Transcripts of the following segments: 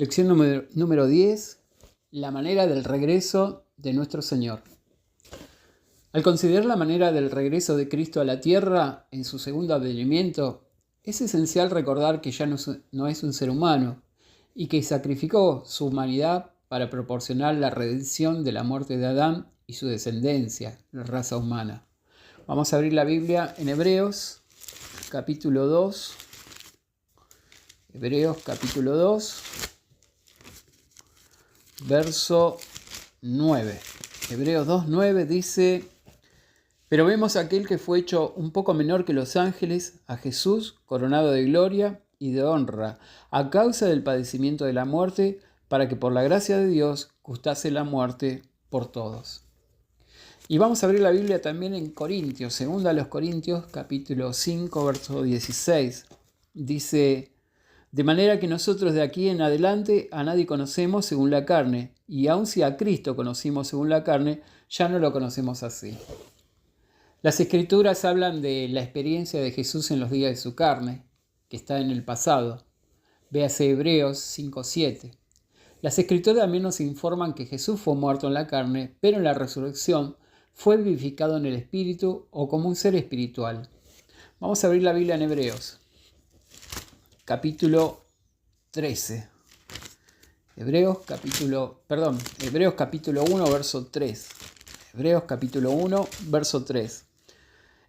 Lección número 10. La manera del regreso de nuestro Señor. Al considerar la manera del regreso de Cristo a la tierra en su segundo advenimiento, es esencial recordar que ya no es un ser humano y que sacrificó su humanidad para proporcionar la redención de la muerte de Adán y su descendencia, la raza humana. Vamos a abrir la Biblia en Hebreos, capítulo 2. Hebreos, capítulo 2, verso 9. Hebreos 2:9 dice: pero vemos a aquel que fue hecho un poco menor que los ángeles, a Jesús, coronado de gloria y de honra, a causa del padecimiento de la muerte, para que por la gracia de Dios gustase la muerte por todos. Y vamos a abrir la Biblia también en Corintios, segunda a los Corintios, capítulo 5, verso 16. Dice: de manera que nosotros de aquí en adelante a nadie conocemos según la carne, y aun si a Cristo conocimos según la carne, ya no lo conocemos así. Las Escrituras hablan de la experiencia de Jesús en los días de su carne, que está en el pasado. Véase Hebreos 5:7. Las Escrituras también nos informan que Jesús fue muerto en la carne, pero en la resurrección fue vivificado en el Espíritu o como un ser espiritual. Vamos a abrir la Biblia en Hebreos, capítulo 13. Hebreos capítulo 1, verso 3. Hebreos capítulo 1, verso 3.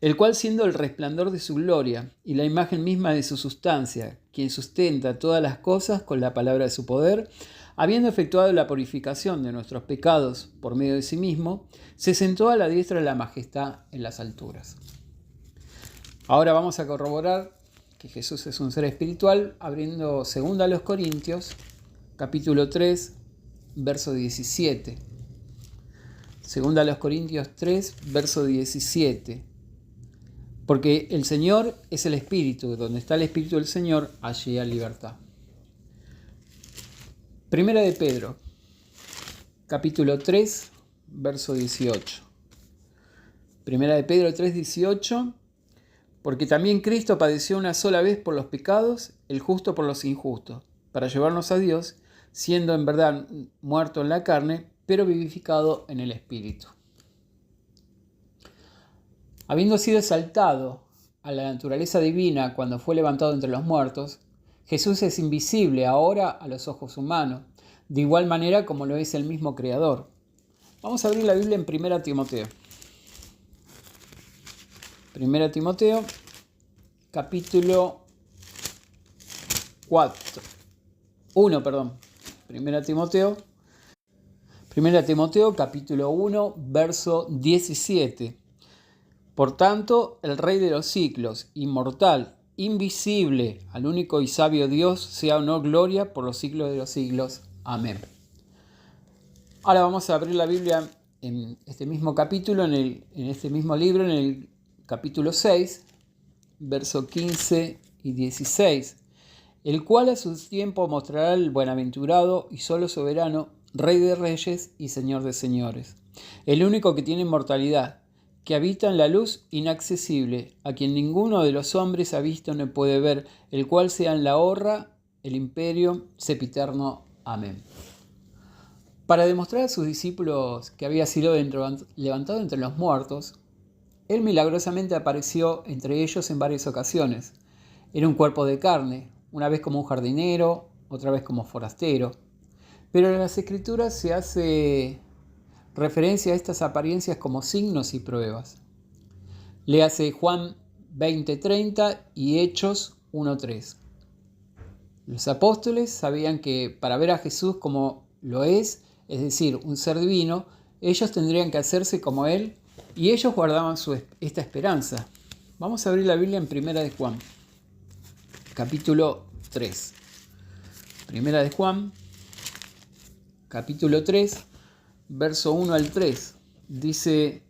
El cual, siendo el resplandor de su gloria y la imagen misma de su sustancia, quien sustenta todas las cosas con la palabra de su poder, habiendo efectuado la purificación de nuestros pecados por medio de sí mismo, se sentó a la diestra de la majestad en las alturas. Ahora vamos a corroborar que Jesús es un ser espiritual, abriendo segunda a los Corintios, capítulo 3, verso 17. Segunda a los Corintios 3, verso 17. Porque el Señor es el Espíritu, donde está el Espíritu del Señor, allí hay libertad. Primera de Pedro, capítulo 3, verso 18. Primera de Pedro 3, 18. Porque también Cristo padeció una sola vez por los pecados, el justo por los injustos, para llevarnos a Dios, siendo en verdad muerto en la carne, pero vivificado en el Espíritu. Habiendo sido exaltado a la naturaleza divina cuando fue levantado entre los muertos, Jesús es invisible ahora a los ojos humanos, de igual manera como lo es el mismo Creador. Vamos a abrir la Biblia en 1 Timoteo. 1 Timoteo, capítulo 1 Timoteo, capítulo 1, verso 17. Por tanto, el Rey de los siglos, inmortal, invisible, al único y sabio Dios, sea honor, gloria por los siglos de los siglos. Amén. Ahora vamos a abrir la Biblia en este mismo capítulo, en este mismo libro, en el capítulo 6, verso 15 y 16, el cual a su tiempo mostrará el buenaventurado y solo soberano, Rey de reyes y Señor de señores, el único que tiene inmortalidad, que habita en la luz inaccesible, a quien ninguno de los hombres ha visto ni puede ver, el cual sea en la honra, el imperio, sempiterno. Amén. Para demostrar a sus discípulos que había sido levantado entre los muertos, él milagrosamente apareció entre ellos en varias ocasiones. Era un cuerpo de carne, una vez como un jardinero, otra vez como forastero. Pero en las Escrituras se hace referencia a estas apariencias como signos y pruebas. Léase Juan 20:30 y Hechos 1:3. Los apóstoles sabían que para ver a Jesús como lo es decir, un ser divino, ellos tendrían que hacerse como Él, y ellos guardaban esta esperanza. Vamos a abrir la Biblia en 1 de Juan, capítulo 3. 1 de Juan, capítulo 3, verso 1 al 3. Dice: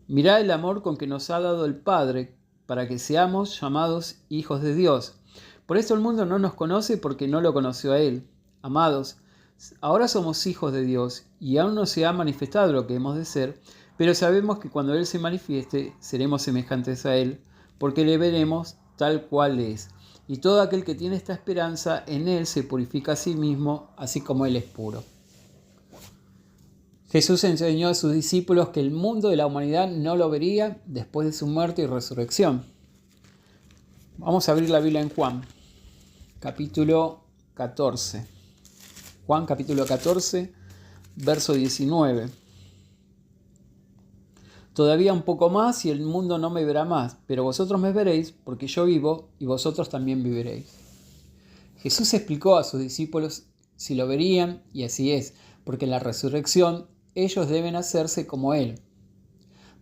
mirad el amor con que nos ha dado el Padre, para que seamos llamados hijos de Dios. Por esto el mundo no nos conoce, porque no lo conoció a Él. Amados, ahora somos hijos de Dios, y aún no se ha manifestado lo que hemos de ser, pero sabemos que cuando Él se manifieste, seremos semejantes a Él, porque le veremos tal cual es. y todo aquel que tiene esta esperanza en Él se purifica a sí mismo, así como Él es puro. Jesús enseñó a sus discípulos que el mundo de la humanidad no lo vería después de su muerte y resurrección. Vamos a abrir la Biblia en Juan, capítulo 14. Juan, capítulo 14, verso 19. Todavía un poco más y el mundo no me verá más, pero vosotros me veréis porque yo vivo y vosotros también viviréis. Jesús explicó a sus discípulos si lo verían, y así es, porque en la resurrección ellos deben hacerse como Él.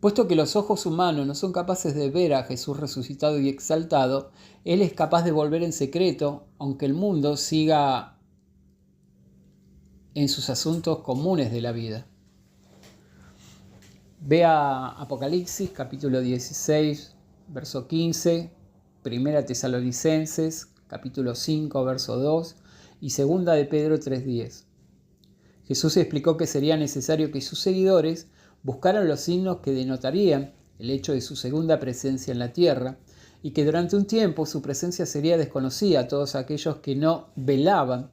Puesto que los ojos humanos no son capaces de ver a Jesús resucitado y exaltado, Él es capaz de volver en secreto, aunque el mundo siga en sus asuntos comunes de la vida. Vea Apocalipsis, capítulo 16, verso 15, Primera Tesalonicenses, capítulo 5, verso 2 y Segunda de Pedro 3:10. Jesús explicó que sería necesario que sus seguidores buscaran los signos que denotarían el hecho de su segunda presencia en la tierra y que durante un tiempo su presencia sería desconocida a todos aquellos que no velaban.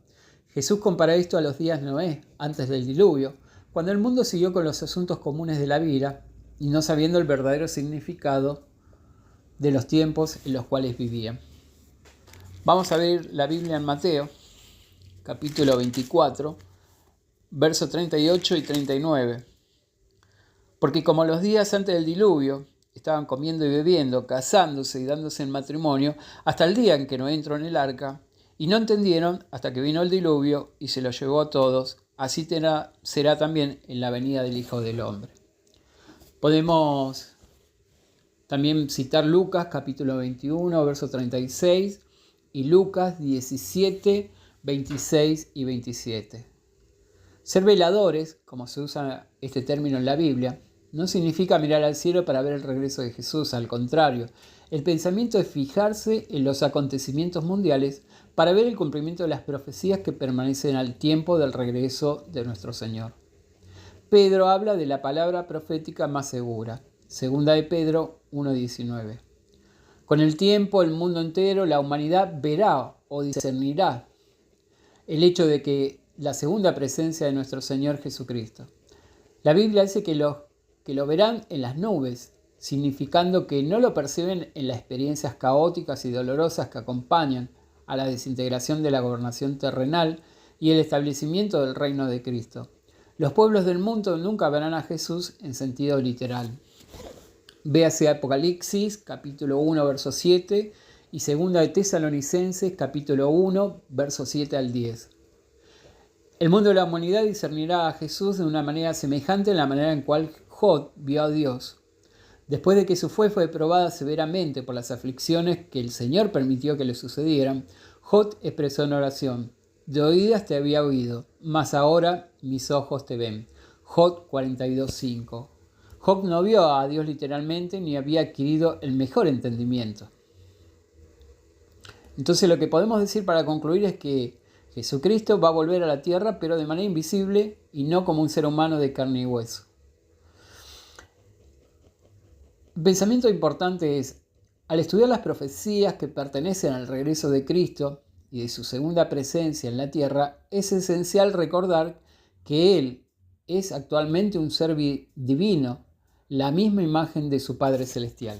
Jesús compara esto a los días de Noé, antes del diluvio, cuando el mundo siguió con los asuntos comunes de la vida y no sabiendo el verdadero significado de los tiempos en los cuales vivían. Vamos a ver la Biblia en Mateo, capítulo 24, versos 38 y 39. Porque como los días antes del diluvio estaban comiendo y bebiendo, casándose y dándose en matrimonio, hasta el día en que Noé entró en el arca, y no entendieron hasta que vino el diluvio y se los llevó a todos, así será también en la venida del Hijo del Hombre. Podemos también citar Lucas capítulo 21, verso 36 y Lucas 17, 26 y 27. Ser veladores, como se usa este término en la Biblia, no significa mirar al cielo para ver el regreso de Jesús, al contrario, el pensamiento es fijarse en los acontecimientos mundiales para ver el cumplimiento de las profecías que permanecen al tiempo del regreso de nuestro Señor. Pedro habla de la palabra profética más segura, Segunda de Pedro 1:19. Con el tiempo, el mundo entero, la humanidad verá o discernirá el hecho de que la segunda presencia de nuestro Señor Jesucristo. La Biblia dice que lo verán en las nubes, significando que no lo perciben en las experiencias caóticas y dolorosas que acompañan a la desintegración de la gobernación terrenal y el establecimiento del reino de Cristo. Los pueblos del mundo nunca verán a Jesús en sentido literal. Véase Apocalipsis, capítulo 1, verso 7, y Segunda de Tesalonicenses, capítulo 1, verso 7 al 10. El mundo de la humanidad discernirá a Jesús de una manera semejante a la manera en cual Job vio a Dios. Después de que su fe fue probada severamente por las aflicciones que el Señor permitió que le sucedieran, Job expresó en oración: de oídas te había oído, mas ahora mis ojos te ven. Job 42:5. Job no vio a Dios literalmente ni había adquirido el mejor entendimiento. Entonces lo que podemos decir para concluir es que Jesucristo va a volver a la tierra, pero de manera invisible y no como un ser humano de carne y hueso. El pensamiento importante es, al estudiar las profecías que pertenecen al regreso de Cristo y de su segunda presencia en la tierra, es esencial recordar que Él es actualmente un ser divino, la misma imagen de su Padre Celestial.